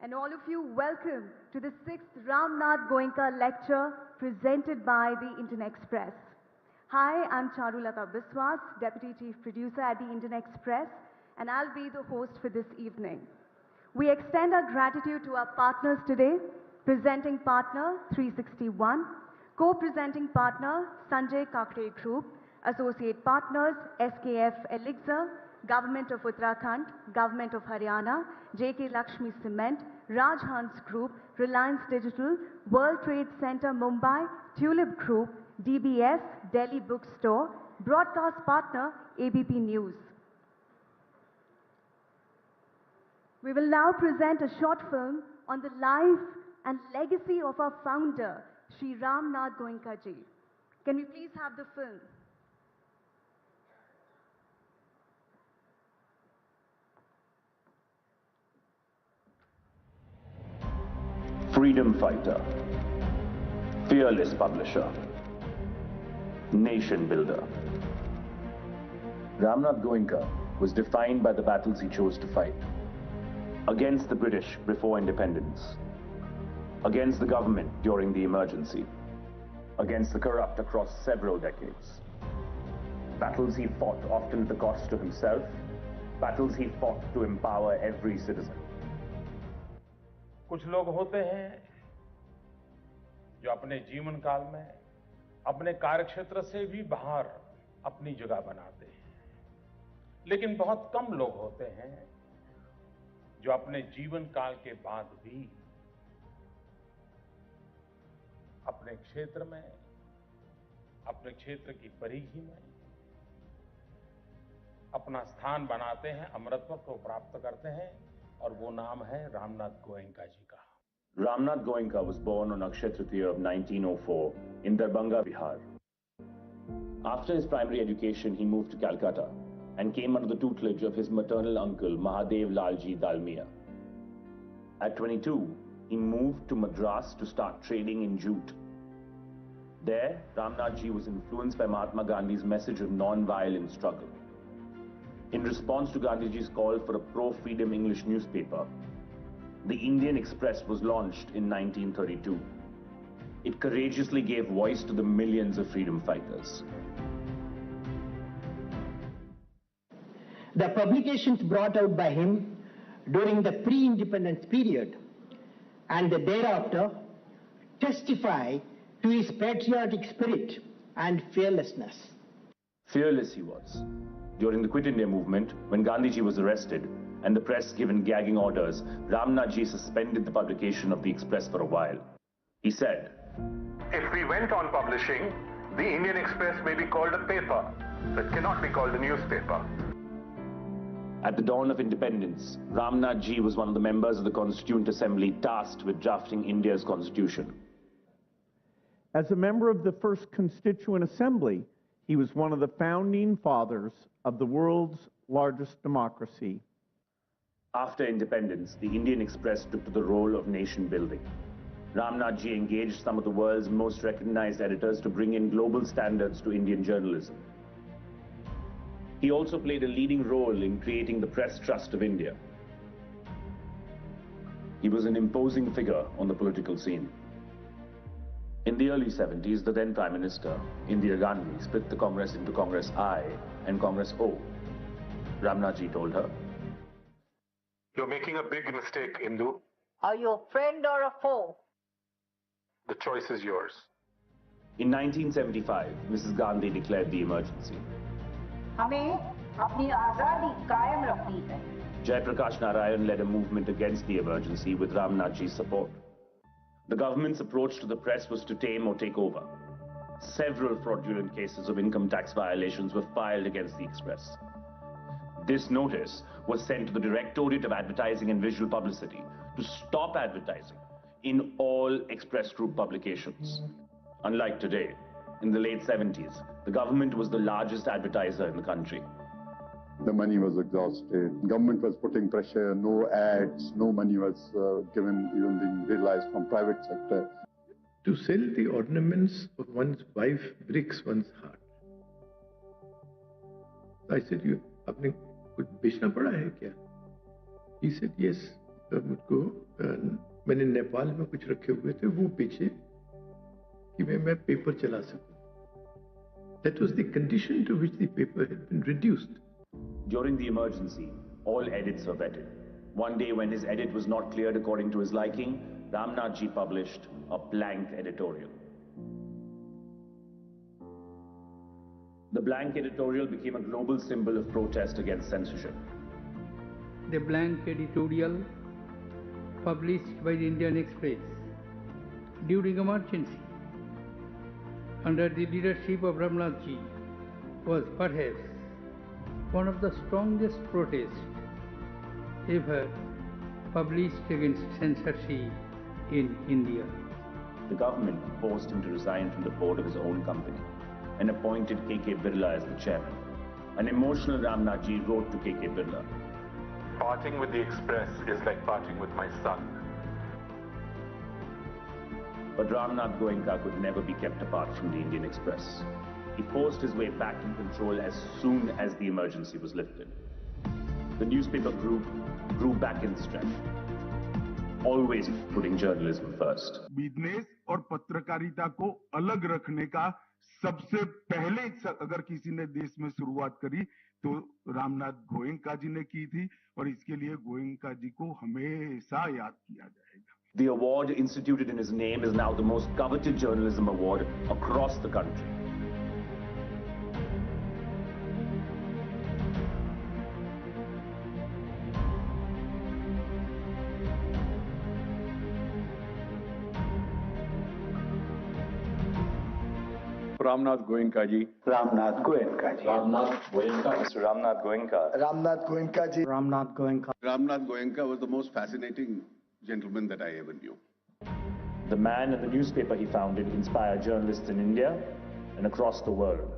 And all of you, welcome to the 6th Ramnath Goenka lecture presented by the Indian Express. Hi, I'm Charulata Biswas, Deputy Chief Producer at the Indian Express, and I'll be the host for this evening. We extend our gratitude to our partners today, presenting partner 361, co-presenting partner Sanjay Kakre Group, associate partners SKF Elixir, Government of Uttarakhand, Government of Haryana, JK Lakshmi Cement, Raj Hans Group, Reliance Digital, World Trade Center Mumbai, Tulip Group, DBS, Delhi Bookstore, broadcast partner ABP News. We will now present a short film on the life and legacy of our founder, Shri Ramnath Goenka ji. Can we please have the film? Freedom fighter, fearless publisher, nation builder. Ramnath Goenka was defined by the battles he chose to fight. Against the British before independence, against the government during the emergency, against the corrupt across several decades. Battles he fought often at the cost to himself, battles he fought to empower every citizen. कुछ लोग होते हैं जो अपने जीवन काल में अपने कार्यक्षेत्र से भी बाहर अपनी जगह बनाते हैं, लेकिन बहुत कम लोग होते हैं जो अपने जीवन काल के बाद भी अपने क्षेत्र में, अपने क्षेत्र की परिधि में अपना स्थान बनाते हैं, अमरत्व को प्राप्त करते हैं, और वो नाम है रामनाथ गोएंका जी का। Ramnath Goenka was born on Akshaya Tritiya of 1904 in Darbhanga, Bihar. After his primary education, he moved to Calcutta and came under the tutelage of his maternal uncle, Mahadev Lalji Dalmia. At 22, he moved to Madras to start trading in jute. There, Ramnath ji was influenced by Mahatma Gandhi's message of non-violent struggle. In response to Gandhiji's call for a pro-freedom English newspaper, the Indian Express was launched in 1932. It courageously gave voice to the millions of freedom fighters. The publications brought out by him during the pre-independence period and thereafter testify to his patriotic spirit and fearlessness. Fearless he was. During the Quit India movement, when Gandhiji was arrested and the press given gagging orders, Ramnath ji suspended the publication of the Express for a while. He said, "If we went on publishing, the Indian Express may be called a paper, but it cannot be called a newspaper." At the dawn of independence, Ramnath ji was one of the members of the Constituent Assembly tasked with drafting India's constitution. As a member of the first Constituent Assembly, he was one of the founding fathers of the world's largest democracy. After independence, the Indian Express took to the role of nation building. Ramnath ji engaged some of the world's most recognized editors to bring in global standards to Indian journalism. He also played a leading role in creating the Press Trust of India. He was an imposing figure on the political scene. In the early 70s, the then Prime Minister, Indira Gandhi, split the Congress into Congress I and Congress O. Ramnath ji told her, "You're making a big mistake, Indu. Are you a friend or a foe?" The choice is yours." In 1975, Mrs. Gandhi declared the emergency. हमें अपनी आजादी कायम रखनी है। Jai Prakash Narayan led a movement against the emergency with Ramnath ji's support. The government's approach to the press was to tame or take over. Several fraudulent cases of income tax violations were filed against the Express. This notice was sent to the Directorate of Advertising and Visual Publicity to stop advertising in all Express Group publications. Unlike today, in the late 70s, the government was the largest advertiser in the country. The money was exhausted. Government was putting pressure, no ads, no money was given, even being realized from private sector. To sell the ornaments of one's wife breaks one's heart. I said, "You, आपने कुछ बेचना पड़ा है क्या?" He said, "Yes, मुझको मैंने नेपाल में कुछ रखे हुए थे वो पीछे कि मैं पेपर चला सकूं. That was the condition to which the paper had been reduced. During the emergency, all edits were vetted. One day when his edit was not cleared according to his liking, Ramnath ji published a blank editorial. The blank editorial became a global symbol of protest against censorship. The blank editorial published by the Indian Express during emergency under the leadership of Ramnath ji was perhaps one of the strongest protests ever published against censorship in India. The government forced him to resign from the board of his own company and appointed K.K. Birla as the chairman. An emotional Ramnath ji wrote to K.K. Birla, Parting with the Express is like parting with my son. But Ramnath Goenka could never be kept apart from the Indian Express. He forced his way back in control as soon as the emergency was lifted. The newspaper grew back in strength, always putting journalism first. Business और पत्रकारिता को अलग रखने का सबसे पहले अगर किसी ने देश में शुरुआत करी तो रामनाथ गोयनका जी ने की थी और इसके लिए गोयनका जी को हमेशा याद किया जाएगा. The award instituted in his name is now the most coveted journalism award across the country. Ramnath Goenka ji. Ramnath Goenka ji. Ramnath Goenka. Mr. Ramnath Goenka. Ramnath Goenka ji. Ramnath Goenka. Ramnath Goenka was the most fascinating gentleman that I ever knew. The man and the newspaper he founded inspired journalists in India and across the world.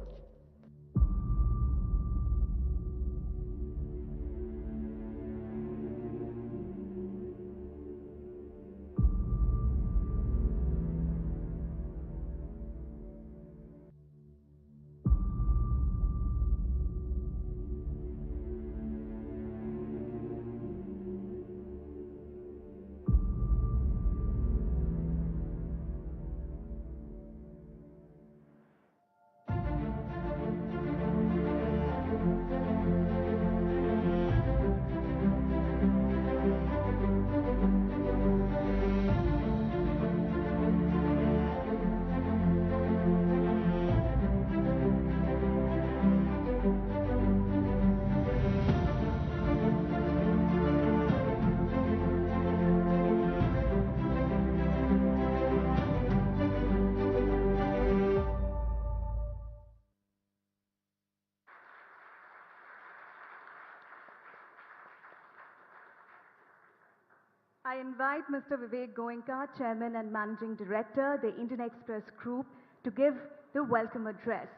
I invite Mr. Vivek Goenka, Chairman and Managing Director, the Indian Express Group, to give the welcome address.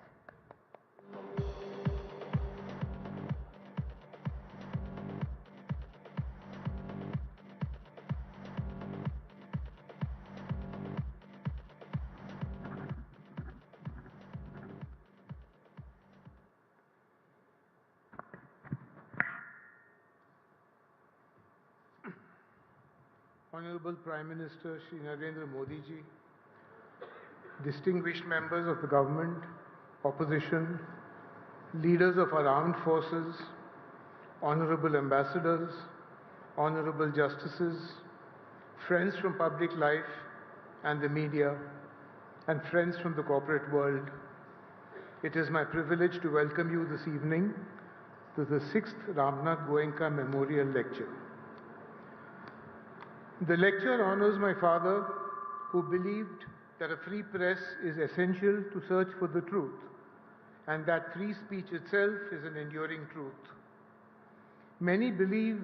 Honorable Prime Minister Shri Narendra Modi ji, distinguished members of the government, opposition, leaders of our armed forces, honorable ambassadors, honorable justices, friends from public life and the media, and friends from the corporate world, it is my privilege to welcome you this evening to the 6th Ramnath Goenka Memorial Lecture. The lecture honors my father, who believed that a free press is essential to search for the truth, and that free speech itself is an enduring truth. Many believe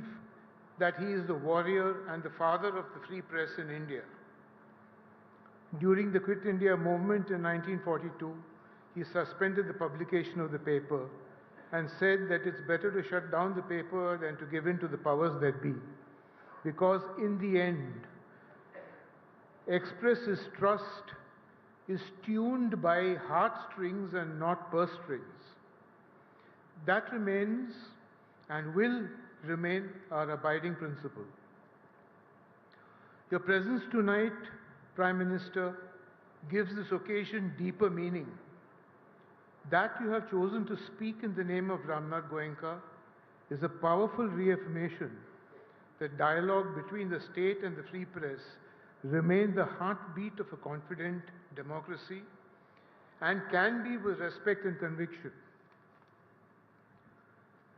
that he is the warrior and the father of the free press in India. During the Quit India movement in 1942, he suspended the publication of the paper and said that it's better to shut down the paper than to give in to the powers that be. Because in the end, Express's trust is tuned by heartstrings and not purse strings. That remains and will remain our abiding principle. Your presence tonight, Prime Minister, gives this occasion deeper meaning. That you have chosen to speak in the name of Ramnath Goenka is a powerful reaffirmation that dialogue between the state and the free press remain the heartbeat of a confident democracy and can be with respect and conviction.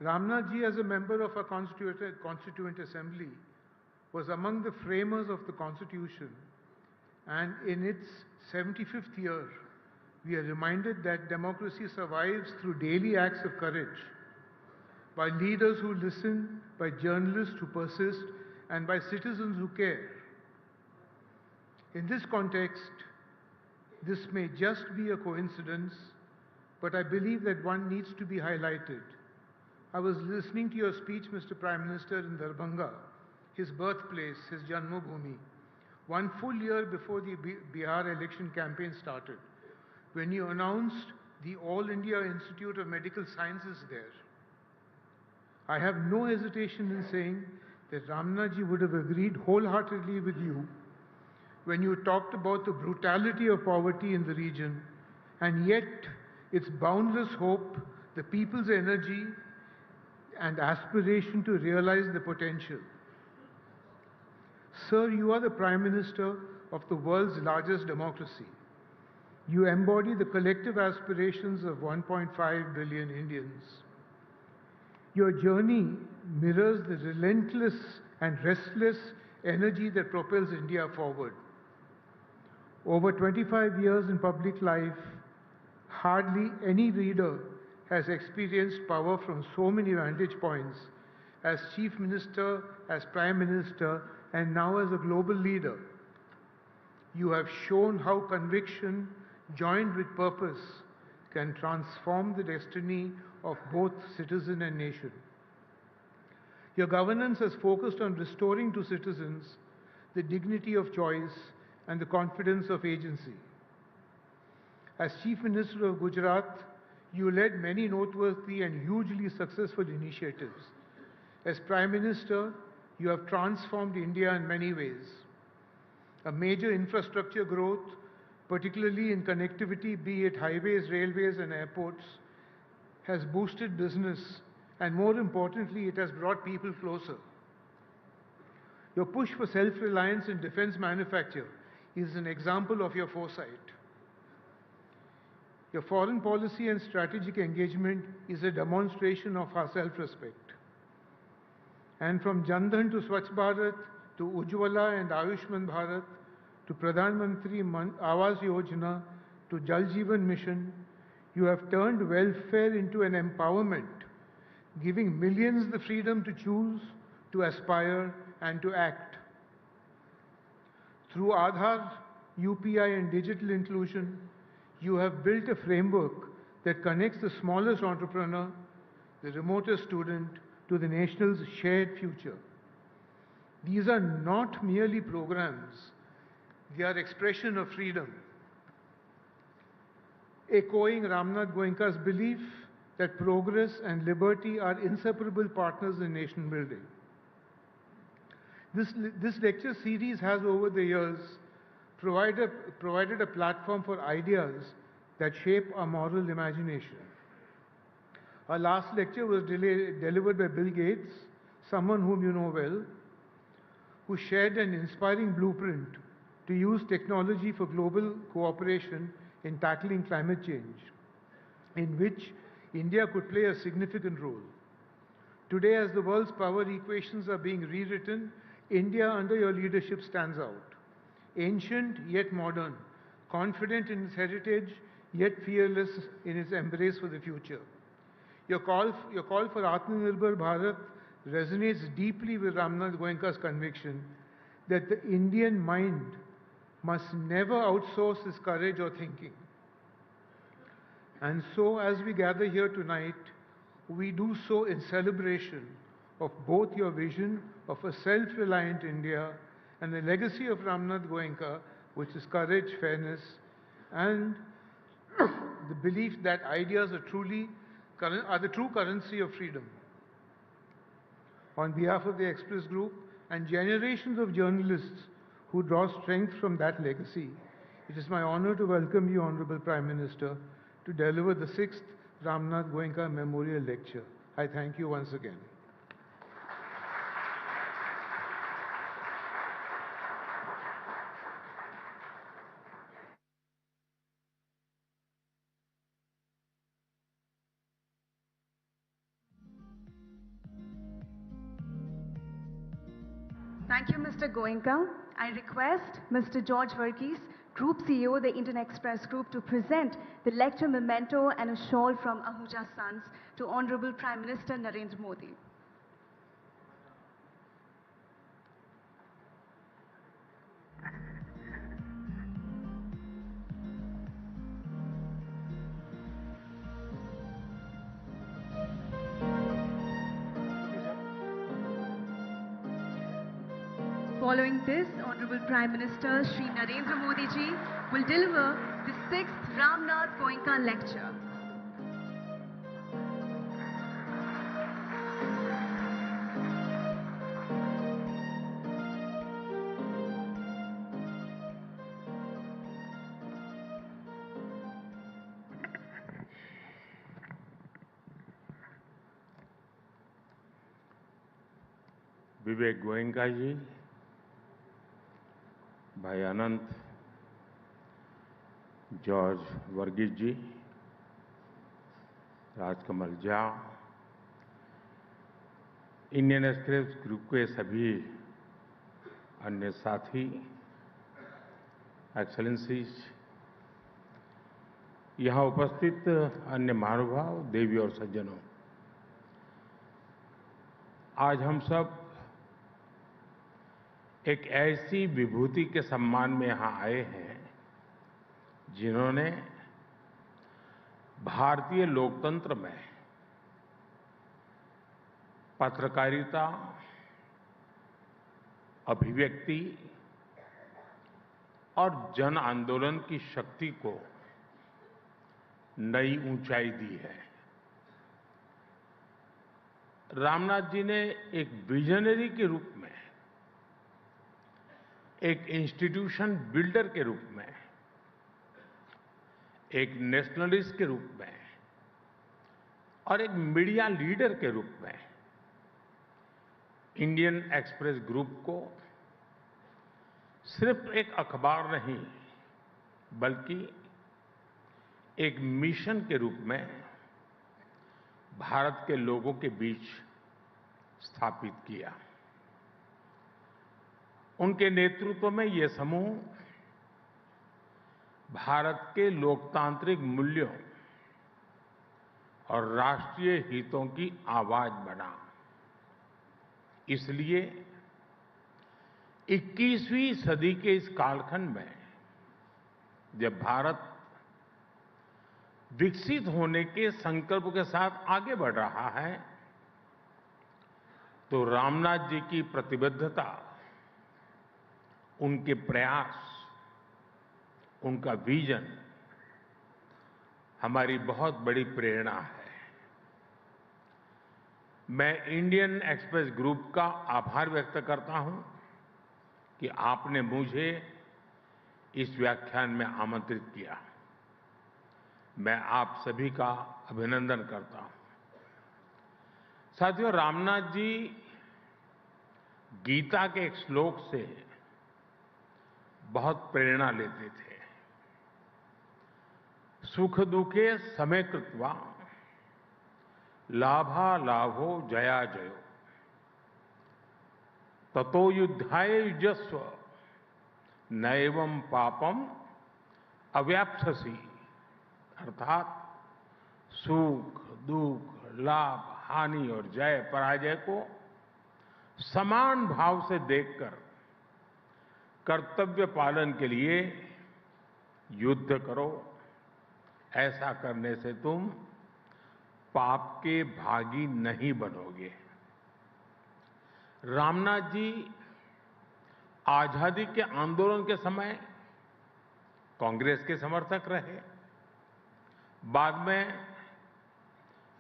Ramnath ji, as a member of our Constituent Assembly, was among the framers of the Constitution, and in its 75th year, we are reminded that democracy survives through daily acts of courage, by leaders who listen, by journalists who persist, and by citizens who care. In this context, this may just be a coincidence, but I believe that one needs to be highlighted. I was listening to your speech, Mr. Prime Minister, in Darbhanga, his birthplace, his Janmabhoomi, one full year before the Bihar election campaign started, when you announced the All India Institute of Medical Sciences there. I have no hesitation in saying that Ramnath ji would have agreed wholeheartedly with you when you talked about the brutality of poverty in the region, and yet its boundless hope, the people's energy, and aspiration to realize the potential. Sir, you are the Prime Minister of the world's largest democracy. You embody the collective aspirations of 1.5 billion Indians. Your journey mirrors the relentless and restless energy that propels India forward. Over 25 years in public life, hardly any leader has experienced power from so many vantage points as Chief Minister, as Prime Minister, and now as a global leader. You have shown how conviction joined with purpose can transform the destiny of both citizen and nation. Your governance has focused on restoring to citizens the dignity of choice and the confidence of agency. As Chief Minister of Gujarat, you led many noteworthy and hugely successful initiatives. As Prime Minister, you have transformed India in many ways. A major infrastructure growth, particularly in connectivity, be it highways, railways, and airports, has boosted business, and more importantly, it has brought people closer. Your push for self-reliance in defense manufacture is an example of your foresight. Your foreign policy and strategic engagement is a demonstration of our self-respect. And from Jan Dhan to Swachh Bharat, to Ujjwala and Ayushman Bharat, to Pradhan Mantri Awas Yojana, to Jal Jeevan Mission, you have turned welfare into an empowerment, giving millions the freedom to choose, to aspire, and to act. Through Aadhaar, UPI, and digital inclusion, you have built a framework that connects the smallest entrepreneur, the remotest student, to the nation's shared future. These are not merely programs, they are expression of freedom. Echoing Ramnath Goenka's belief that progress and liberty are inseparable partners in nation building. This lecture series has over the years provided a platform for ideas that shape our moral imagination. Our last lecture was delivered by Bill Gates, someone whom you know well, who shared an inspiring blueprint to use technology for global cooperation in tackling climate change, in which India could play a significant role. Today, as the world's power equations are being rewritten, India under your leadership stands out. Ancient yet modern, confident in its heritage yet fearless in its embrace for the future. Your call for Atmanirbhar Bharat resonates deeply with Ramnath Goenka's conviction that the Indian mind must never outsource its courage or thinking. And so, as we gather here tonight, we do so in celebration of both your vision of a self-reliant India and the legacy of Ramnath Goenka, which is courage, fairness, and the belief that ideas are the true currency of freedom. On behalf of the Express Group and generations of journalists who draw strength from that legacy, it is my honor to welcome you, Honorable Prime Minister, to deliver the 6th Ramnath Goenka Memorial Lecture. I thank you once again. Thank you, Mr. Goenka. I request Mr. George Verghese, Group CEO, the Indian Express Group, to present the lecture memento and a shawl from Ahuja Sons to Honorable Prime Minister Narendra Modi. Following this, Honorable Prime Minister Shri Narendra Modi ji will deliver the 6th Ramnath Goenka lecture. विवेक गोयनका जी, भाई Anant, George Verghese ji, Rajkamal Jha, Indian Express group के सभी अन्य साथी, excellencies, यहाँ उपस्थित अन्य महानुभाव, देवी और सज्जनों, आज हम सब एक ऐसी विभूति के सम्मान में यहां आए हैं जिन्होंने भारतीय लोकतंत्र में पत्रकारिता, अभिव्यक्ति और जन आंदोलन की शक्ति को नई ऊंचाई दी है। रामनाथ जी ने एक विजनरी के रूप में, एक इंस्टीट्यूशन बिल्डर के रूप में, एक नेशनलिस्ट के रूप में और एक मीडिया लीडर के रूप में इंडियन एक्सप्रेस ग्रुप को सिर्फ एक अखबार नहीं बल्कि एक मिशन के रूप में भारत के लोगों के बीच स्थापित किया। उनके नेतृत्व में ये समूह भारत के लोकतांत्रिक मूल्यों और राष्ट्रीय हितों की आवाज बना। इसलिए 21वीं सदी के इस कालखंड में जब भारत विकसित होने के संकल्प के साथ आगे बढ़ रहा है, तो रामनाथ जी की प्रतिबद्धता, उनके प्रयास, उनका विजन हमारी बहुत बड़ी प्रेरणा है। मैं इंडियन एक्सप्रेस ग्रुप का आभार व्यक्त करता हूं कि आपने मुझे इस व्याख्यान में आमंत्रित किया। मैं आप सभी का अभिनंदन करता हूं। साथियों, रामनाथ जी गीता के एक श्लोक से बहुत प्रेरणा लेते थे। सुख दुखे समय कृत्वा लाभा लाभो जया जयो ततो युद्धाय युजस्व नैवं पापम अव्याप्स्यसि। अर्थात सुख दुख, लाभ हानि और जय पराजय को समान भाव से देखकर कर्तव्य पालन के लिए युद्ध करो। ऐसा करने से तुम पाप के भागी नहीं बनोगे। रामनाथ जी आजादी के आंदोलन के समय कांग्रेस के समर्थक रहे, बाद में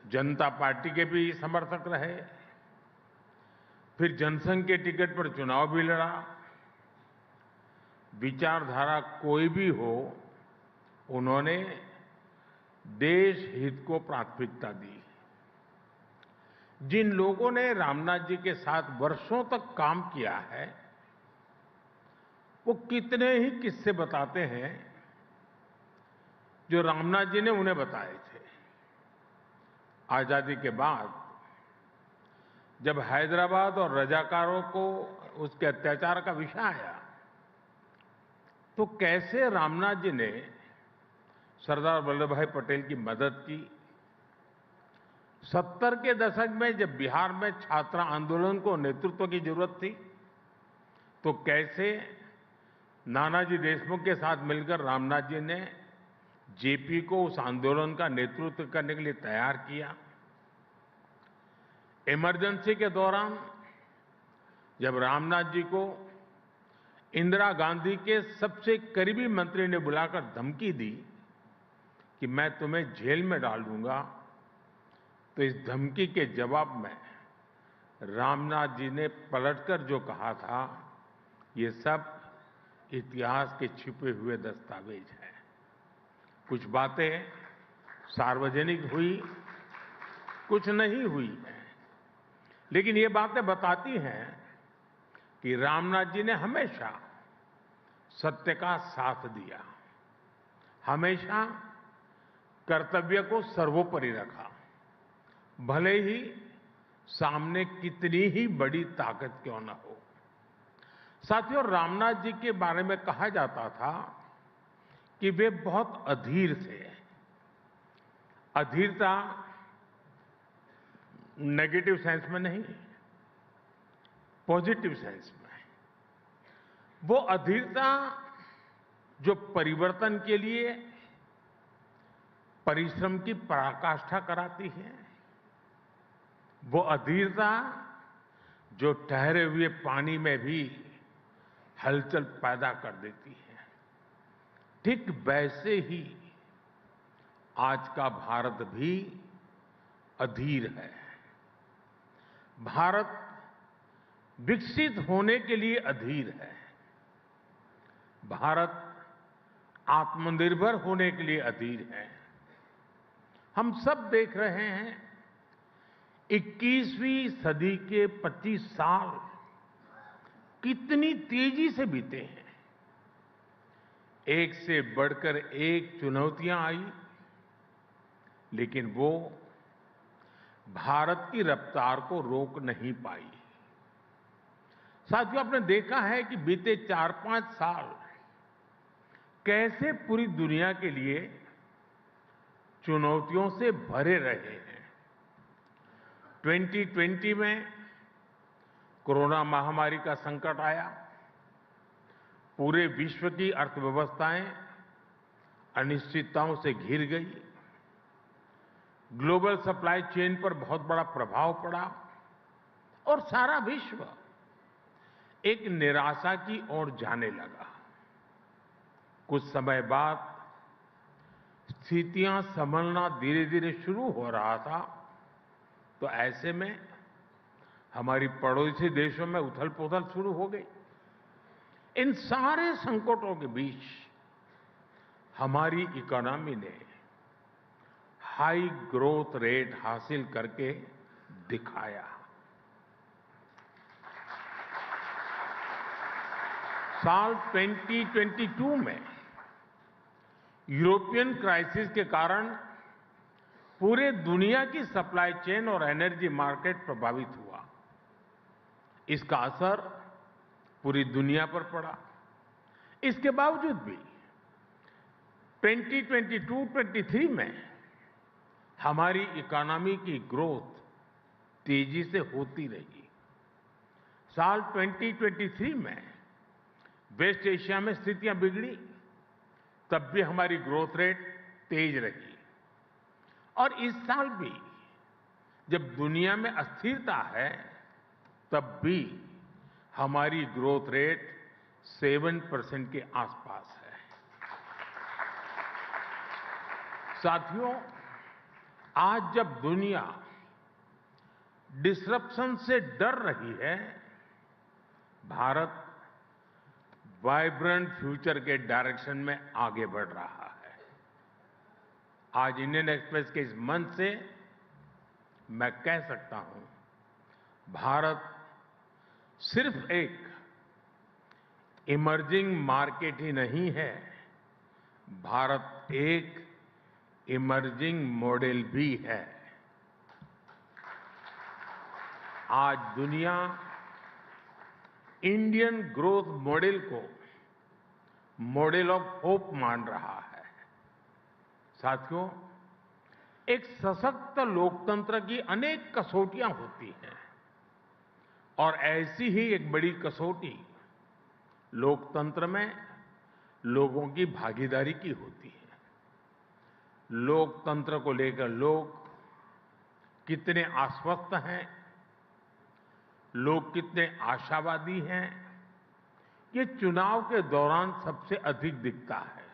जनता पार्टी के भी समर्थक रहे, फिर जनसंघ के टिकट पर चुनाव भी लड़ा, विचारधारा कोई भी हो, उन्होंने देश हित को प्राथमिकता दी। जिन लोगों ने रामनाथ जी के साथ वर्षों तक काम किया है, वो कितने ही किस्से बताते हैं जो रामनाथ जी ने उन्हें बताए थे। आजादी के बाद जब हैदराबाद और रजाकारों को उसके अत्याचार का विषय आया, तो कैसे रामनाथ जी ने सरदार वल्लभ भाई पटेल की मदद की। 70 के दशक में जब बिहार में छात्र आंदोलन को नेतृत्व की जरूरत थी, तो कैसे नानाजी देशमुख के साथ मिलकर रामनाथ जी ने जेपी को उस आंदोलन का नेतृत्व करने के लिए तैयार किया। इमरजेंसी के दौरान जब रामनाथ जी को इंदिरा गांधी के सबसे करीबी मंत्री ने बुलाकर धमकी दी कि मैं तुम्हें जेल में डाल दूंगा, तो इस धमकी के जवाब में रामनाथ जी ने पलटकर जो कहा था, ये सब इतिहास के छिपे हुए दस्तावेज हैं। कुछ बातें सार्वजनिक हुई, कुछ नहीं हुई है, लेकिन ये बातें बताती हैं कि रामनाथ जी ने हमेशा सत्य का साथ दिया, हमेशा कर्तव्य को सर्वोपरि रखा, भले ही सामने कितनी ही बड़ी ताकत क्यों न हो। साथियों, रामनाथ जी के बारे में कहा जाता था कि वे बहुत अधीर थे। अधीरता नेगेटिव सेंस में नहीं, पॉजिटिव सेंस में। वो अधीरता जो परिवर्तन के लिए परिश्रम की पराकाष्ठा कराती है, वो अधीरता जो ठहरे हुए पानी में भी हलचल पैदा कर देती है। ठीक वैसे ही आज का भारत भी अधीर है। भारत विकसित होने के लिए अधीर है। भारत आत्मनिर्भर होने के लिए अधीर है। हम सब देख रहे हैं 21वीं सदी के 25 साल कितनी तेजी से बीते हैं। एक से बढ़कर एक चुनौतियां आई, लेकिन वो भारत की रफ्तार को रोक नहीं पाई। साथियों, आपने देखा है कि बीते 4-5 साल कैसे पूरी दुनिया के लिए चुनौतियों से भरे रहे हैं। 2020 में कोरोना महामारी का संकट आया, पूरे विश्व की अर्थव्यवस्थाएं अनिश्चितताओं से घिर गई, ग्लोबल सप्लाई चेन पर बहुत बड़ा प्रभाव पड़ा और सारा विश्व एक निराशा की ओर जाने लगा। कुछ समय बाद स्थितियां संभलना धीरे धीरे शुरू हो रहा था, तो ऐसे में हमारी पड़ोसी देशों में उथल-पुथल शुरू हो गई। इन सारे संकटों के बीच हमारी इकोनॉमी ने हाई ग्रोथ रेट हासिल करके दिखाया। साल 2022 में यूरोपियन क्राइसिस के कारण पूरे दुनिया की सप्लाई चेन और एनर्जी मार्केट प्रभावित हुआ। इसका असर पूरी दुनिया पर पड़ा। इसके बावजूद भी 2022-23 में हमारी इकोनॉमी की ग्रोथ तेजी से होती रही। साल 2023 में वेस्ट एशिया में स्थितियां बिगड़ी, तब भी हमारी ग्रोथ रेट तेज रही। और इस साल भी जब दुनिया में अस्थिरता है, तब भी हमारी ग्रोथ रेट 7% के आसपास है। साथियों, आज जब दुनिया डिसरप्शन से डर रही है, भारत वाइब्रेंट फ्यूचर के डायरेक्शन में आगे बढ़ रहा है। आज इंडियन एक्सप्रेस के इस मंच से मैं कह सकता हूं, भारत सिर्फ एक इमर्जिंग मार्केट ही नहीं है, भारत एक इमर्जिंग मॉडल भी है। आज दुनिया इंडियन ग्रोथ मॉडल को मॉडल ऑफ होप मान रहा है। साथियों, एक सशक्त लोकतंत्र की अनेक कसौटियां होती हैं और ऐसी ही एक बड़ी कसौटी लोकतंत्र में लोगों की भागीदारी की होती है। लोकतंत्र को लेकर लोग कितने आश्वस्त हैं, लोग कितने आशावादी हैं, ये चुनाव के दौरान सबसे अधिक दिखता है।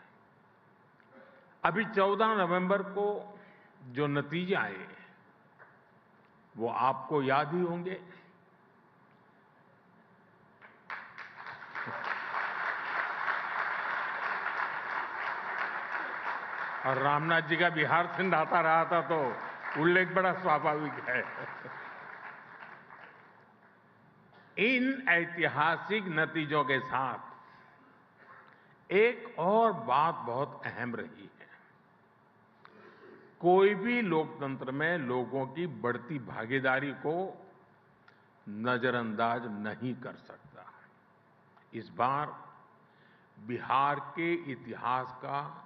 अभी 14 नवंबर को जो नतीजे आए वो आपको याद ही होंगे। और रामनाथ जी का बिहार से नाता रहा था तो उल्लेख बड़ा स्वाभाविक है। इन ऐतिहासिक नतीजों के साथ एक और बात बहुत अहम रही है। कोई भी लोकतंत्र में लोगों की बढ़ती भागीदारी को नजरअंदाज नहीं कर सकता। इस बार बिहार के इतिहास का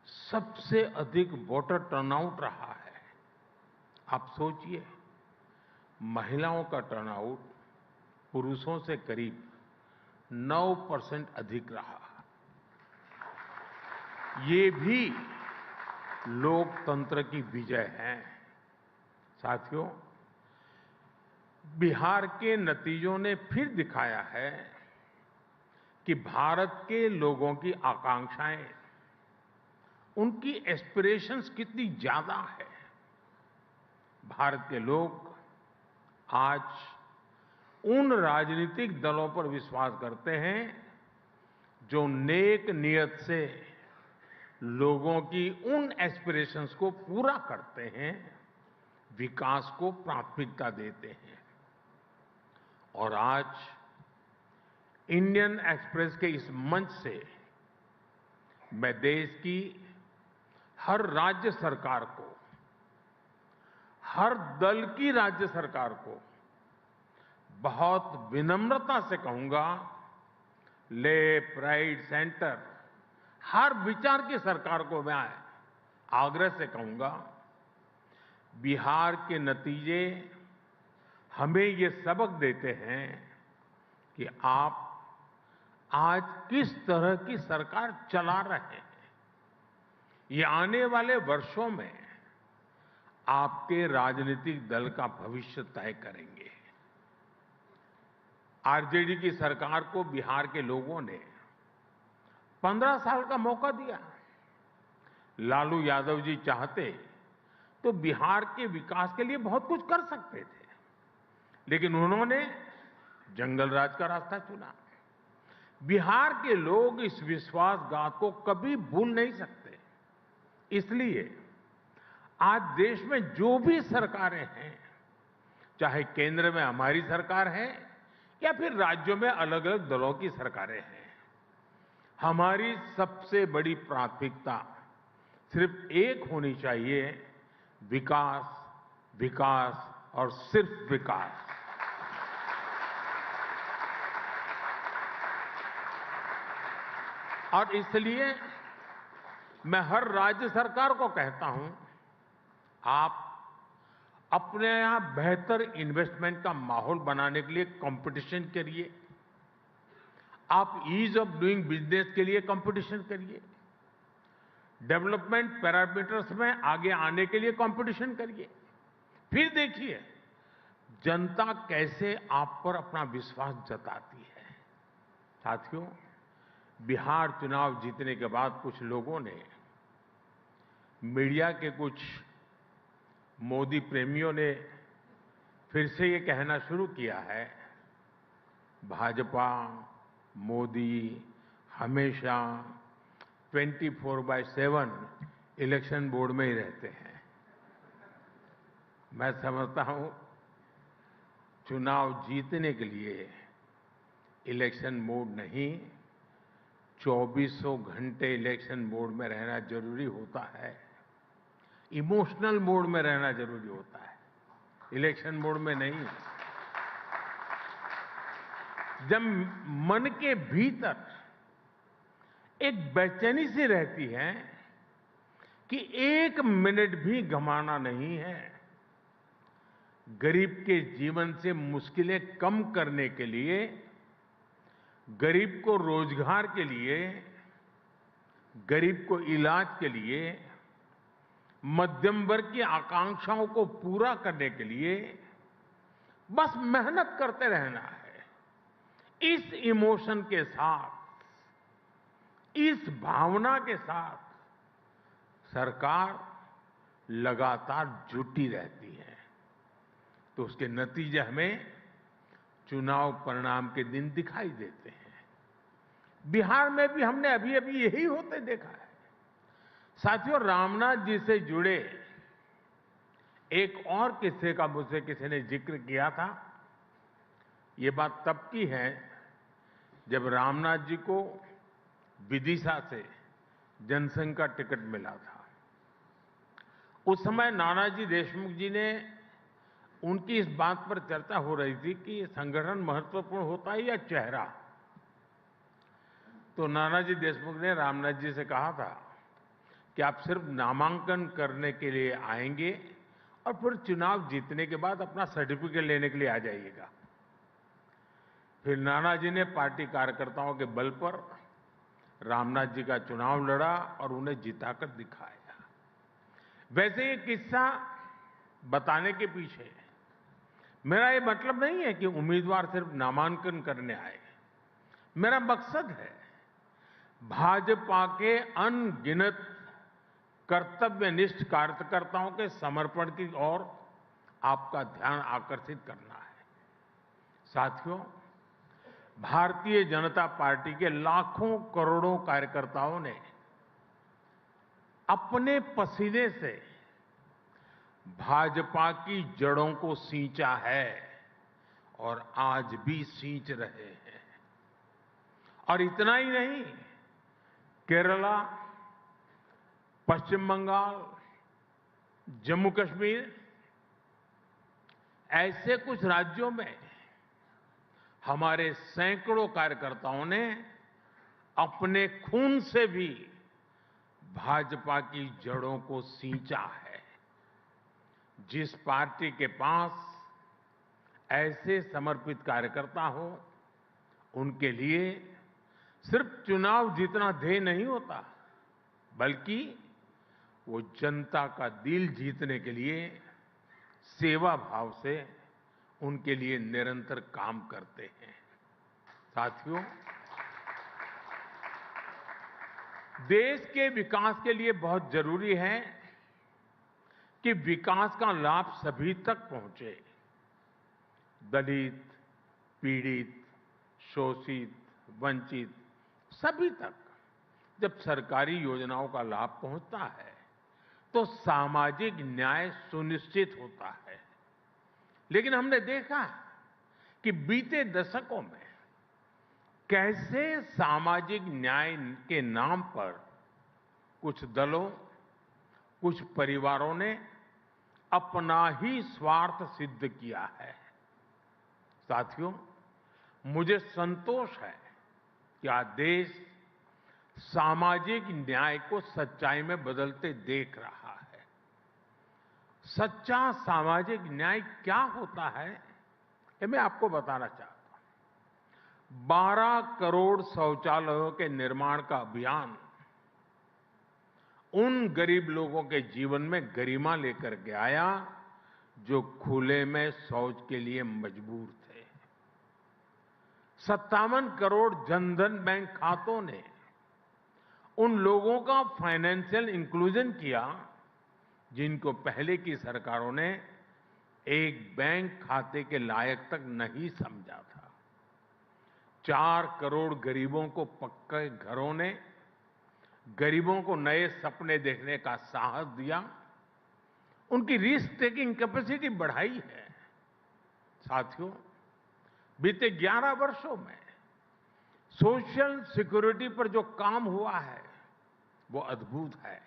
सबसे अधिक वोटर टर्नआउट रहा है। आप सोचिए, महिलाओं का टर्नआउट पुरुषों से करीब 9% अधिक रहा। ये भी लोकतंत्र की विजय है। साथियों, बिहार के नतीजों ने फिर दिखाया है कि भारत के लोगों की आकांक्षाएं, उनकी एस्पिरेशंस कितनी ज्यादा है। भारत के लोग आज उन राजनीतिक दलों पर विश्वास करते हैं जो नेक नियत से लोगों की उन एस्पिरेशंस को पूरा करते हैं, विकास को प्राथमिकता देते हैं। और आज इंडियन एक्सप्रेस के इस मंच से मैं देश की हर राज्य सरकार को, हर दल की राज्य सरकार को बहुत विनम्रता से कहूंगा, लेफ्ट, राइट, सेंटर, हर विचार की सरकार को मैं आग्रह से कहूंगा, बिहार के नतीजे हमें ये सबक देते हैं कि आप आज किस तरह की सरकार चला रहे हैं। ये आने वाले वर्षों में आपके राजनीतिक दल का भविष्य तय करेंगे। आरजेडी की सरकार को बिहार के लोगों ने 15 साल का मौका दिया। लालू यादव जी चाहते तो बिहार के विकास के लिए बहुत कुछ कर सकते थे, लेकिन उन्होंने जंगल राज का रास्ता चुना। बिहार के लोग इस विश्वासघात को कभी भूल नहीं सकते। इसलिए आज देश में जो भी सरकारें हैं, चाहे केंद्र में हमारी सरकार है या फिर राज्यों में अलग अलग दलों की सरकारें हैं, हमारी सबसे बड़ी प्राथमिकता सिर्फ एक होनी चाहिए, विकास, विकास और सिर्फ विकास। और इसलिए मैं हर राज्य सरकार को कहता हूं, आप अपने यहां बेहतर इन्वेस्टमेंट का माहौल बनाने के लिए कंपटीशन करिए। आप ईज ऑफ डूइंग बिजनेस के लिए कंपटीशन करिए। डेवलपमेंट पैरामीटर्स में आगे आने के लिए कंपटीशन करिए। फिर देखिए जनता कैसे आप पर अपना विश्वास जताती है। साथियों, बिहार चुनाव जीतने के बाद कुछ लोगों ने, मीडिया के कुछ मोदी प्रेमियों ने फिर से ये कहना शुरू किया है, भाजपा मोदी हमेशा 24/7 इलेक्शन बोर्ड में ही रहते हैं। मैं समझता हूं चुनाव जीतने के लिए इलेक्शन मोड नहीं, 2400 घंटे इलेक्शन मोड में रहना जरूरी होता है। इमोशनल मोड में रहना जरूरी होता है, इलेक्शन मोड में नहीं। जब मन के भीतर एक बेचैनी सी रहती है कि 1 मिनट भी गंवाना नहीं है, गरीब के जीवन से मुश्किलें कम करने के लिए, गरीब को रोजगार के लिए, गरीब को इलाज के लिए, मध्यम वर्ग की आकांक्षाओं को पूरा करने के लिए बस मेहनत करते रहना है। इस इमोशन के साथ, इस भावना के साथ सरकार लगातार जुटी रहती है, तो उसके नतीजे हमें चुनाव परिणाम के दिन दिखाई देते हैं। बिहार में भी हमने अभी अभी यही होते देखा है। साथियों, रामनाथ जी से जुड़े एक और किस्से का मुझसे किसी ने जिक्र किया था। ये बात तब की है जब रामनाथ जी को विदिशा से जनसंघ का टिकट मिला था। उस समय नानाजी देशमुख जी ने, उनकी इस बात पर चर्चा हो रही थी कि संगठन महत्वपूर्ण होता है या चेहरा। तो नानाजी देशमुख ने रामनाथ जी से कहा था कि आप सिर्फ नामांकन करने के लिए आएंगे और फिर चुनाव जीतने के बाद अपना सर्टिफिकेट लेने के लिए आ जाइएगा। फिर नानाजी ने पार्टी कार्यकर्ताओं के बल पर रामनाथ जी का चुनाव लड़ा और उन्हें जिताकर दिखाया। वैसे ये किस्सा बताने के पीछे मेरा ये मतलब नहीं है कि उम्मीदवार सिर्फ नामांकन करने आए। मेरा मकसद है भाजपा के अनगिनत कर्तव्यनिष्ठ कार्यकर्ताओं के समर्पण की ओर आपका ध्यान आकर्षित करना है। साथियों, भारतीय जनता पार्टी के लाखों करोड़ों कार्यकर्ताओं ने अपने पसीने से भाजपा की जड़ों को सींचा है और आज भी सींच रहे हैं। और इतना ही नहीं, केरला, पश्चिम बंगाल, जम्मू कश्मीर, ऐसे कुछ राज्यों में हमारे सैकड़ों कार्यकर्ताओं ने अपने खून से भी भाजपा की जड़ों को सींचा है। जिस पार्टी के पास ऐसे समर्पित कार्यकर्ता हो, उनके लिए सिर्फ चुनाव जीतना ध्येय नहीं होता, बल्कि वो जनता का दिल जीतने के लिए सेवा भाव से उनके लिए निरंतर काम करते हैं। साथियों, देश के विकास के लिए बहुत जरूरी है कि विकास का लाभ सभी तक पहुंचे। दलित, पीड़ित, शोषित, वंचित सभी तक जब सरकारी योजनाओं का लाभ पहुंचता है तो सामाजिक न्याय सुनिश्चित होता है। लेकिन हमने देखा कि बीते दशकों में कैसे सामाजिक न्याय के नाम पर कुछ दलों, कुछ परिवारों ने अपना ही स्वार्थ सिद्ध किया है। साथियों, मुझे संतोष है कि आज देश सामाजिक न्याय को सच्चाई में बदलते देख रहा है। सच्चा सामाजिक न्याय क्या होता है, ये मैं आपको बताना चाहता हूं। 12 करोड़ शौचालयों के निर्माण का अभियान उन गरीब लोगों के जीवन में गरिमा लेकर के आया जो खुले में शौच के लिए मजबूर थे। 57 करोड़ जनधन बैंक खातों ने उन लोगों का फाइनेंशियल इंक्लूजन किया जिनको पहले की सरकारों ने एक बैंक खाते के लायक तक नहीं समझा था। 4 करोड़ गरीबों को पक्के घरों ने गरीबों को नए सपने देखने का साहस दिया, उनकी रिस्क टेकिंग कैपेसिटी बढ़ाई है। साथियों, बीते 11 वर्षों में सोशल सिक्योरिटी पर जो काम हुआ है वो अद्भुत है।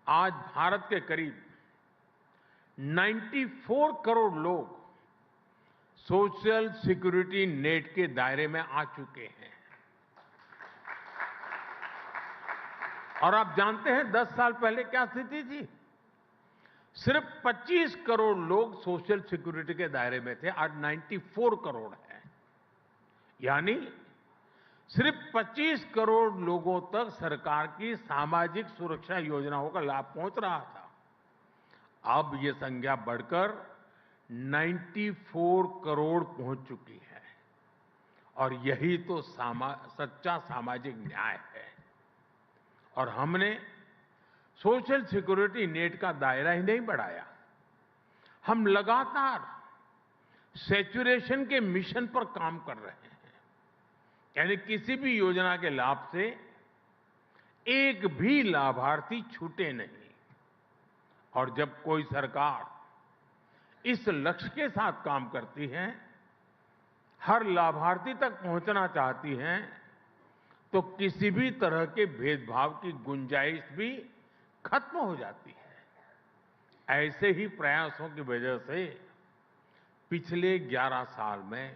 आज भारत के करीब 94 करोड़ लोग सोशल सिक्योरिटी नेट के दायरे में आ चुके हैं। और आप जानते हैं 10 साल पहले क्या स्थिति थी? सिर्फ 25 करोड़ लोग सोशल सिक्योरिटी के दायरे में थे, आज 94 करोड़ हैं। यानी सिर्फ 25 करोड़ लोगों तक सरकार की सामाजिक सुरक्षा योजनाओं का लाभ पहुंच रहा था। अब ये संख्या बढ़कर 94 करोड़ पहुंच चुकी है। और यही तो सच्चा सामाजिक न्याय है। और हमने सोशल सिक्योरिटी नेट का दायरा ही नहीं बढ़ाया, हम लगातार सैचुरेशन के मिशन पर काम कर रहे हैं। यानी किसी भी योजना के लाभ से एक भी लाभार्थी छूटे नहीं। और जब कोई सरकार इस लक्ष्य के साथ काम करती है, हर लाभार्थी तक पहुंचना चाहती है, तो किसी भी तरह के भेदभाव की गुंजाइश भी खत्म हो जाती है। ऐसे ही प्रयासों की वजह से पिछले 11 साल में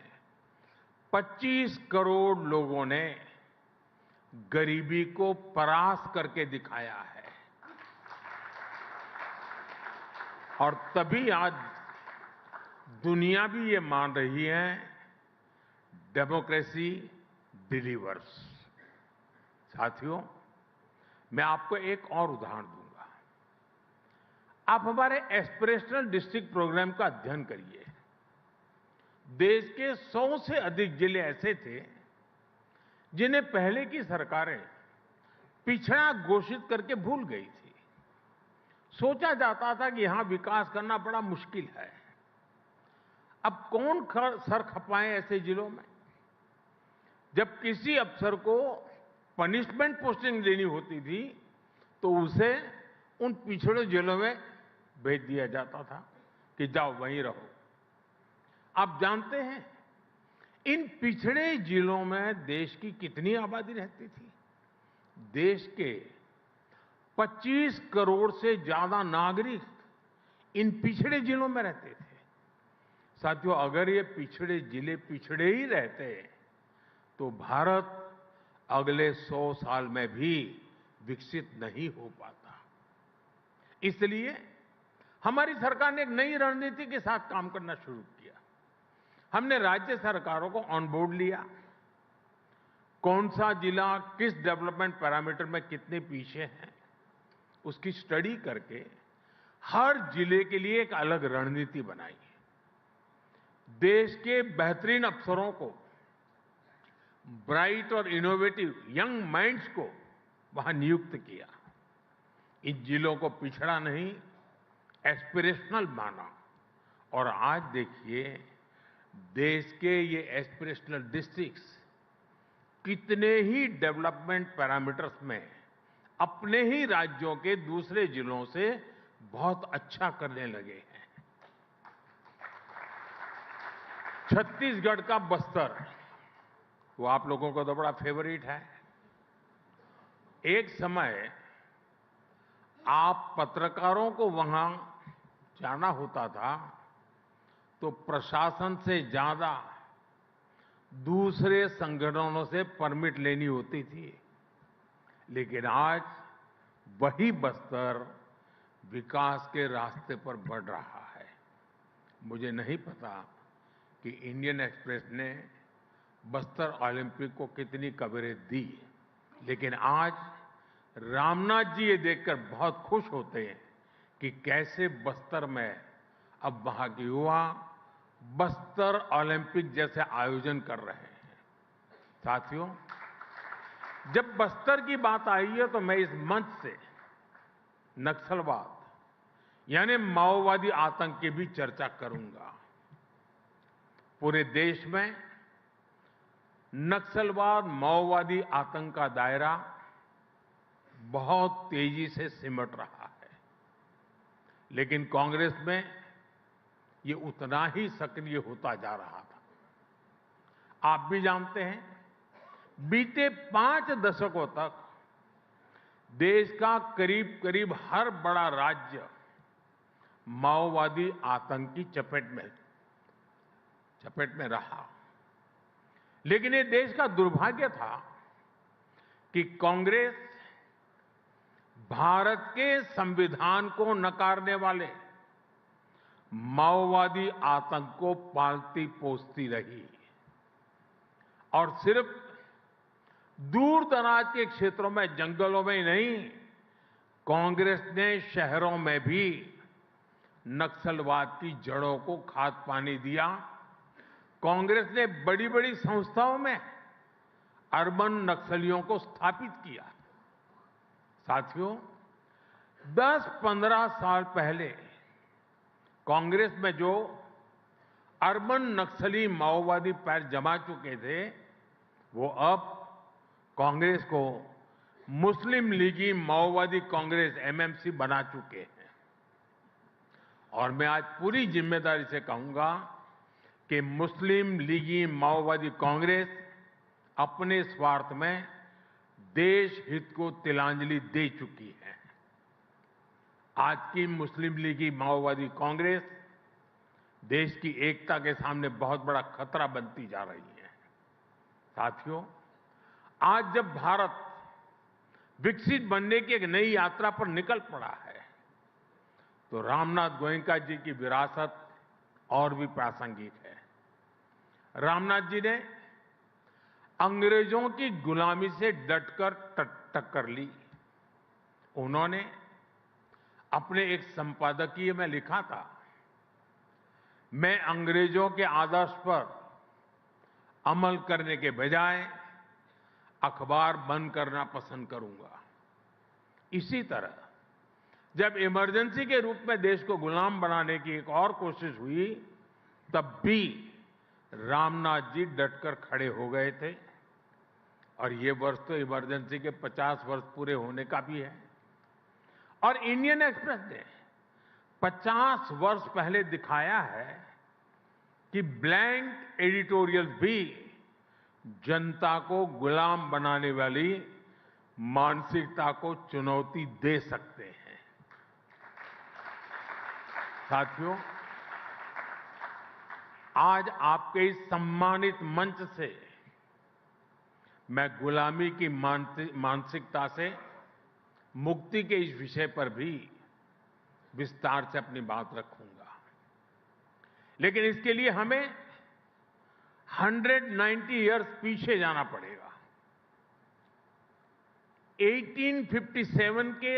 25 करोड़ लोगों ने गरीबी को परास्त करके दिखाया है। और तभी आज दुनिया भी ये मान रही है, डेमोक्रेसी डिलीवर्स। साथियों, मैं आपको एक और उदाहरण दूंगा। आप हमारे एस्पिरेशनल डिस्ट्रिक्ट प्रोग्राम का अध्ययन करिए। देश के 100 से अधिक जिले ऐसे थे जिन्हें पहले की सरकारें पिछड़ा घोषित करके भूल गई थी। सोचा जाता था कि यहां विकास करना बड़ा मुश्किल है। अब कौन सर खपाए ऐसे जिलों में? जब किसी अफसर को पनिशमेंट पोस्टिंग देनी होती थी तो उसे उन पिछड़े जिलों में भेज दिया जाता था कि जाओ वहीं रहो। आप जानते हैं इन पिछड़े जिलों में देश की कितनी आबादी रहती थी? देश के 25 करोड़ से ज्यादा नागरिक इन पिछड़े जिलों में रहते थे। साथियों, अगर ये पिछड़े जिले पिछड़े ही रहते तो भारत अगले 100 साल में भी विकसित नहीं हो पाता। इसलिए हमारी सरकार ने एक नई रणनीति के साथ काम करना शुरू किया। हमने राज्य सरकारों को ऑन बोर्ड लिया। कौन सा जिला किस डेवलपमेंट पैरामीटर में कितने पीछे हैं, उसकी स्टडी करके हर जिले के लिए एक अलग रणनीति बनाई। देश के बेहतरीन अफसरों को, ब्राइट और इनोवेटिव यंग माइंड्स को वहां नियुक्त किया। इन जिलों को पिछड़ा नहीं, एस्पिरेशनल माना। और आज देखिए, देश के ये एस्पिरेशनल डिस्ट्रिक्ट्स कितने ही डेवलपमेंट पैरामीटर्स में अपने ही राज्यों के दूसरे जिलों से बहुत अच्छा करने लगे हैं। छत्तीसगढ़ का बस्तर, वो आप लोगों को तो बड़ा फेवरेट है। एक समय आप पत्रकारों को वहां जाना होता था तो प्रशासन से ज्यादा दूसरे संगठनों से परमिट लेनी होती थी। लेकिन आज वही बस्तर विकास के रास्ते पर बढ़ रहा है। मुझे नहीं पता कि इंडियन एक्सप्रेस ने बस्तर ओलंपिक को कितनी कवरेज दी, लेकिन आज रामनाथ जी ये देखकर बहुत खुश होते हैं कि कैसे बस्तर में अब वहां के युवा बस्तर ओलंपिक जैसे आयोजन कर रहे हैं। साथियों, जब बस्तर की बात आई है तो मैं इस मंच से नक्सलवाद यानी माओवादी आतंक की भी चर्चा करूंगा। पूरे देश में नक्सलवाद माओवादी आतंक का दायरा बहुत तेजी से सिमट रहा है, लेकिन कांग्रेस में ये उतना ही सक्रिय होता जा रहा था। आप भी जानते हैं, बीते 5 दशकों तक देश का करीब करीब हर बड़ा राज्य माओवादी आतंक की चपेट में रहा। लेकिन ये देश का दुर्भाग्य था कि कांग्रेस भारत के संविधान को नकारने वाले माओवादी आतंक को पालती पोसती रही और सिर्फ दूर दराज के क्षेत्रों में, जंगलों में ही नहीं, कांग्रेस ने शहरों में भी नक्सलवाद की जड़ों को खाद पानी दिया। कांग्रेस ने बड़ी बड़ी संस्थाओं में अर्बन नक्सलियों को स्थापित किया। साथियों, 10-15 साल पहले कांग्रेस में जो अर्बन नक्सली माओवादी पैर जमा चुके थे, वो अब कांग्रेस को मुस्लिम लीगी माओवादी कांग्रेस एमएमसी बना चुके हैं। और मैं आज पूरी जिम्मेदारी से कहूंगा कि मुस्लिम लीगी माओवादी कांग्रेस अपने स्वार्थ में देश हित को तिलांजलि दे चुकी है। आज की मुस्लिम लीगी माओवादी कांग्रेस देश की एकता के सामने बहुत बड़ा खतरा बनती जा रही है। साथियों, आज जब भारत विकसित बनने की एक नई यात्रा पर निकल पड़ा है, तो रामनाथ गोयनका जी की विरासत और भी प्रासंगिक है। रामनाथ जी ने अंग्रेजों की गुलामी से डटकर टक्कर ली। उन्होंने अपने एक संपादकीय में लिखा था, मैं अंग्रेजों के आदर्श पर अमल करने के बजाय अखबार बंद करना पसंद करूंगा। इसी तरह जब इमरजेंसी के रूप में देश को गुलाम बनाने की एक और कोशिश हुई, तब भी रामनाथ जी डटकर खड़े हो गए थे। और ये वर्ष तो इमरजेंसी के 50 वर्ष पूरे होने का भी है। और इंडियन एक्सप्रेस ने 50 वर्ष पहले दिखाया है कि ब्लैंक एडिटोरियल भी जनता को गुलाम बनाने वाली मानसिकता को चुनौती दे सकते हैं। साथियों, आज आपके इस सम्मानित मंच से मैं गुलामी की मानसिकता से मुक्ति के इस विषय पर भी विस्तार से अपनी बात रखूंगा। लेकिन इसके लिए हमें 190 इयर्स पीछे जाना पड़ेगा। 1857 के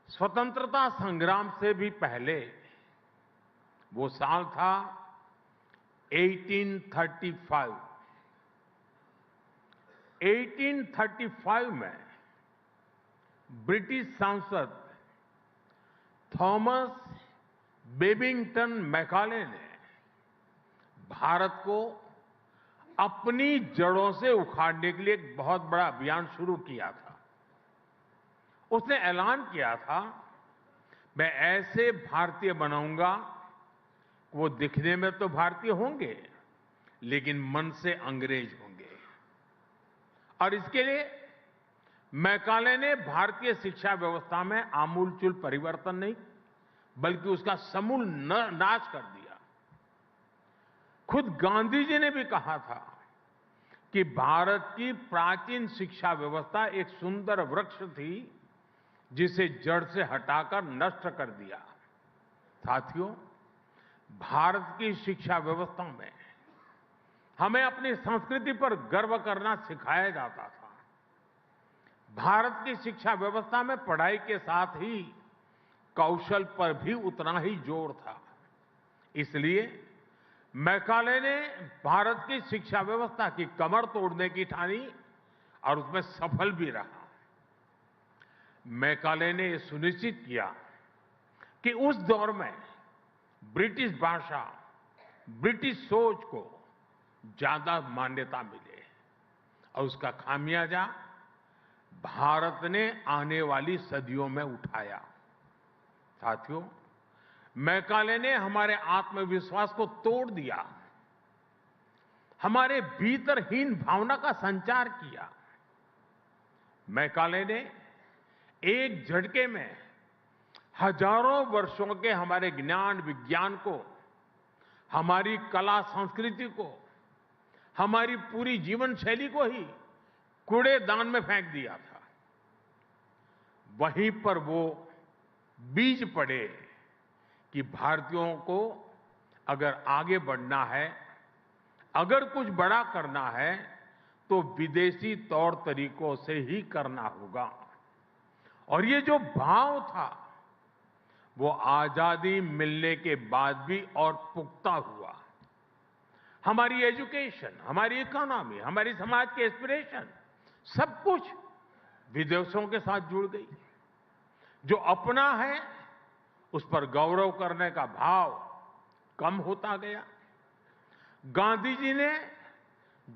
स्वतंत्रता संग्राम से भी पहले वो साल था 1835। 1835 में ब्रिटिश सांसद थॉमस बेबिंगटन मैकाले ने भारत को अपनी जड़ों से उखाड़ने के लिए एक बहुत बड़ा अभियान शुरू किया था। उसने ऐलान किया था, मैं ऐसे भारतीय बनाऊंगा, वो दिखने में तो भारतीय होंगे लेकिन मन से अंग्रेज होंगे। और इसके लिए मैकाले ने भारतीय शिक्षा व्यवस्था में आमूलचूल परिवर्तन नहीं बल्कि उसका समूल नाश कर दिया। खुद गांधी जी ने भी कहा था कि भारत की प्राचीन शिक्षा व्यवस्था एक सुंदर वृक्ष थी जिसे जड़ से हटाकर नष्ट कर दिया। साथियों, भारत की शिक्षा व्यवस्था में हमें अपनी संस्कृति पर गर्व करना सिखाया जाता था। भारत की शिक्षा व्यवस्था में पढ़ाई के साथ ही कौशल पर भी उतना ही जोर था। इसलिए मैकाले ने भारत की शिक्षा व्यवस्था की कमर तोड़ने की ठानी और उसमें सफल भी रहा। मैकाले ने यह सुनिश्चित किया कि उस दौर में ब्रिटिश भाषा, ब्रिटिश सोच को ज्यादा मान्यता मिले और उसका खामियाजा भारत ने आने वाली सदियों में उठाया। साथियों, मैकाले ने हमारे आत्मविश्वास को तोड़ दिया, हमारे भीतरहीन भावना का संचार किया। मैकाले ने एक झटके में हजारों वर्षों के हमारे ज्ञान विज्ञान को, हमारी कला संस्कृति को, हमारी पूरी जीवन शैली को ही कूड़ेदान में फेंक दिया था। वहीं पर वो बीज पड़े कि भारतीयों को अगर आगे बढ़ना है, अगर कुछ बड़ा करना है, तो विदेशी तौर तरीकों से ही करना होगा। और ये जो भाव था वो आजादी मिलने के बाद भी और पुख्ता हुआ। हमारी एजुकेशन, हमारी इकोनॉमी, हमारी समाज के एस्पिरेशन, सब कुछ विदेशों के साथ जुड़ गई। जो अपना है उस पर गौरव करने का भाव कम होता गया। गांधी जी ने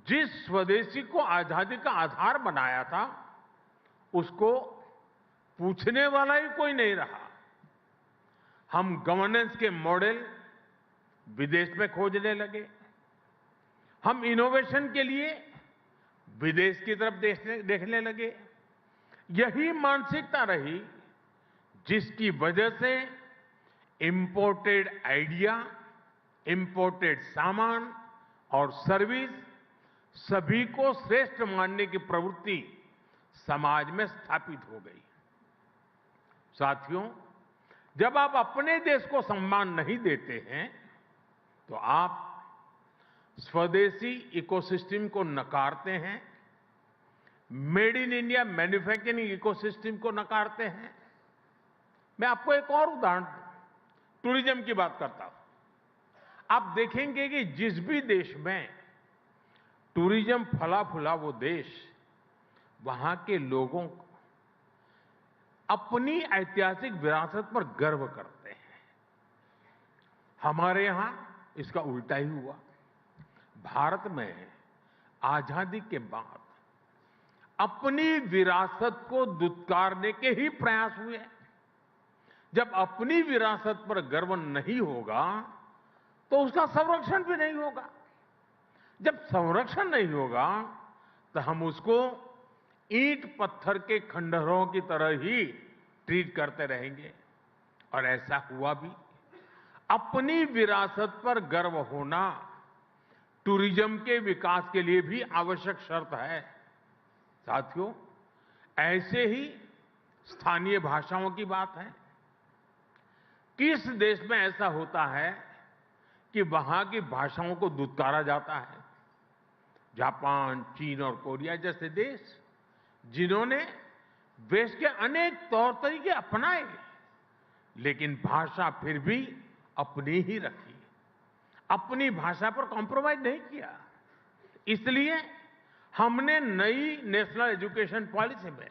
जिस स्वदेशी को आजादी का आधार बनाया था, उसको पूछने वाला ही कोई नहीं रहा। हम गवर्नेंस के मॉडल विदेश में खोजने लगे। हम इनोवेशन के लिए विदेश की तरफ देखने लगे। यही मानसिकता रही जिसकी वजह से इंपोर्टेड आइडिया, इंपोर्टेड सामान और सर्विस सभी को श्रेष्ठ मानने की प्रवृत्ति समाज में स्थापित हो गई। साथियों, जब आप अपने देश को सम्मान नहीं देते हैं तो आप स्वदेशी इकोसिस्टम को नकारते हैं, made in India manufacturing ecosystem को नकारते हैं। मैं आपको एक और उदाहरण टूरिज्म की बात करता हूं। आप देखेंगे कि जिस भी देश में टूरिज्म फला फूला वो देश, वहां के लोगों को अपनी ऐतिहासिक विरासत पर गर्व करते हैं। हमारे यहां इसका उल्टा ही हुआ। भारत में आजादी के बाद अपनी विरासत को दुत्कारने के ही प्रयास हुए। जब अपनी विरासत पर गर्व नहीं होगा तो उसका संरक्षण भी नहीं होगा। जब संरक्षण नहीं होगा तो हम उसको ईंट पत्थर के खंडहरों की तरह ही ट्रीट करते रहेंगे। और ऐसा हुआ भी। अपनी विरासत पर गर्व होना टूरिज्म के विकास के लिए भी आवश्यक शर्त है। साथियों, ऐसे ही स्थानीय भाषाओं की बात है। किस देश में ऐसा होता है कि वहां की भाषाओं को दुत्कारा जाता है? जापान, चीन और कोरिया जैसे देश जिन्होंने देश के अनेक तौर तरीके अपनाए, लेकिन भाषा फिर भी अपनी ही रखी, अपनी भाषा पर कॉम्प्रोमाइज नहीं किया। इसलिए हमने नई नेशनल एजुकेशन पॉलिसी में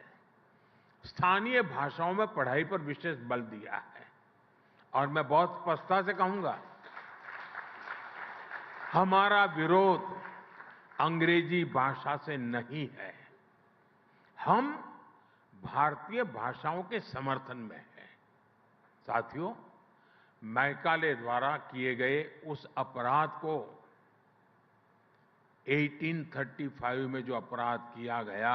स्थानीय भाषाओं में पढ़ाई पर विशेष बल दिया है। और मैं बहुत स्पष्टता से कहूंगा, हमारा विरोध अंग्रेजी भाषा से नहीं है, हम भारतीय भाषाओं के समर्थन में हैं। साथियों, मैकाले द्वारा किए गए उस अपराध को 1835 में जो अपराध किया गया,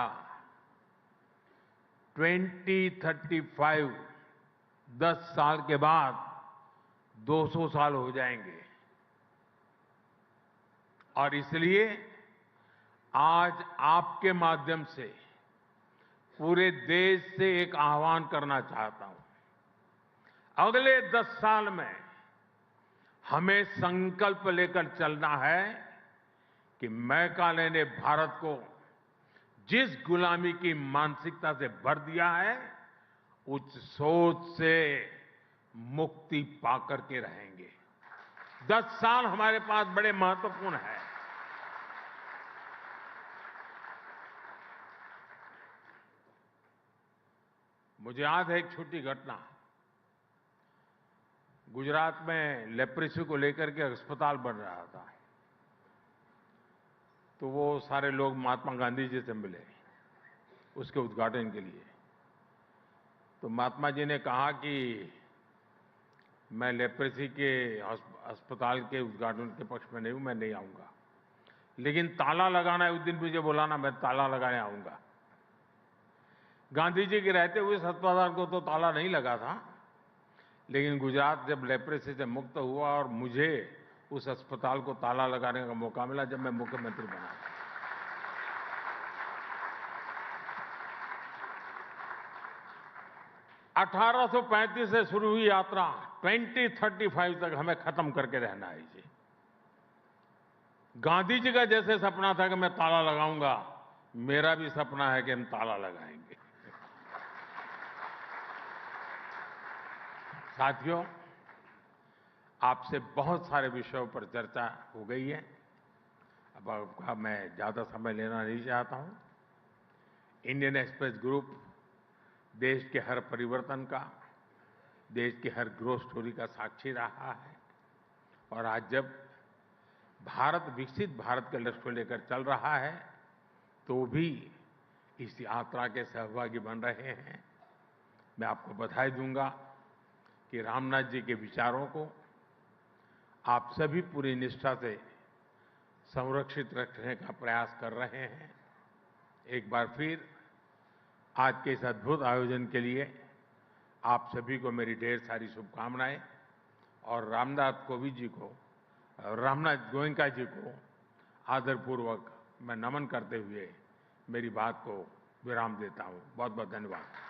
2035 10 साल के बाद 200 साल हो जाएंगे। और इसलिए आज आपके माध्यम से पूरे देश से एक आह्वान करना चाहता हूं। अगले 10 साल में हमें संकल्प लेकर चलना है कि मैकाले ने भारत को जिस गुलामी की मानसिकता से भर दिया है, उस सोच से मुक्ति पाकर के रहेंगे। 10 साल हमारे पास बड़े महत्वपूर्ण हैं। मुझे याद है एक छोटी घटना। गुजरात में लेप्रेसी को लेकर के अस्पताल बन रहा था। तो वो सारे लोग महात्मा गांधी जी से मिले उसके उद्घाटन के लिए। तो महात्मा जी ने कहा कि मैं लेप्रेसी के अस्पताल के उद्घाटन के पक्ष में नहीं हूं, मैं नहीं आऊंगा, लेकिन ताला लगाना है उस दिन मुझे बुलाना, मैं ताला लगाने आऊंगा। गांधी जी के रहते हुए इस अस्पताल को तो ताला नहीं लगा था, लेकिन गुजरात जब लेप्रेसी से मुक्त हुआ और मुझे उस अस्पताल को ताला लगाने का मौका मिला जब मैं मुख्यमंत्री बना। 1835 से शुरू हुई यात्रा 2035 तक हमें खत्म करके रहना है जी। गांधी जी का जैसे सपना था कि मैं ताला लगाऊंगा, मेरा भी सपना है कि हम ताला लगाएंगे। साथियों, आपसे बहुत सारे विषयों पर चर्चा हो गई है। अब आपका मैं ज्यादा समय लेना नहीं चाहता हूं। इंडियन एक्सप्रेस ग्रुप देश के हर परिवर्तन का, देश की हर ग्रोथ स्टोरी का साक्षी रहा है, और आज जब भारत विकसित भारत के लक्ष्य को लेकर चल रहा है तो भी इस यात्रा के सहभागी बन रहे हैं। मैं आपको बधाई दूंगा कि रामनाथ जी के विचारों को आप सभी पूरी निष्ठा से संरक्षित रखने का प्रयास कर रहे हैं। एक बार फिर आज के इस अद्भुत आयोजन के लिए आप सभी को मेरी ढेर सारी शुभकामनाएं, और रामनाथ कोविंद जी को, रामनाथ गोयनका जी को आदरपूर्वक मैं नमन करते हुए मेरी बात को विराम देता हूं। बहुत बहुत धन्यवाद।